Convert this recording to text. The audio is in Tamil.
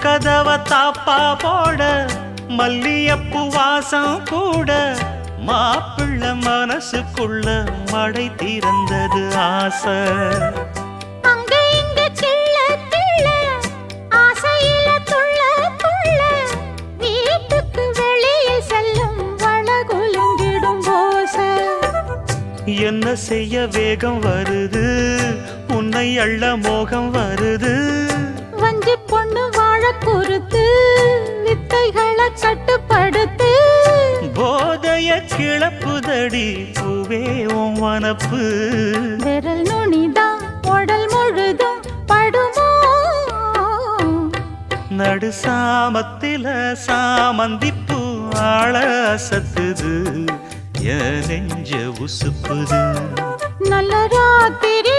கதவ தாப்பா போட மல்லியப்பு வாசம் கூட மாப்பிள்ள மனசுக்குள்ள மடை திறந்தது ஆசை. அங்க இங்க கிள்ள கிள்ள ஆசையில துள்ள துள்ள வீட்டுக்கு வெளியே செல்லும் வளகுலுங்கிடும் ஓசை. என்ன செய்ய வேகம் வருது உன்னை அள்ள மோகம் வருது. வஞ்சி பொண்ணு வாழ குறுத்து வித்தைகளை கட்டுப்படுத்து. போதைய கிளப்புதடி பூவே உன் வனப்பு. விரல் நுனிதான் உடல் முழுதும் படுமோ. நடு சாமத்தில சாமந்திப்பூ ஆள அசத்துது என் நெஞ்ச உசுப்புது. நல்ல ராத்திரி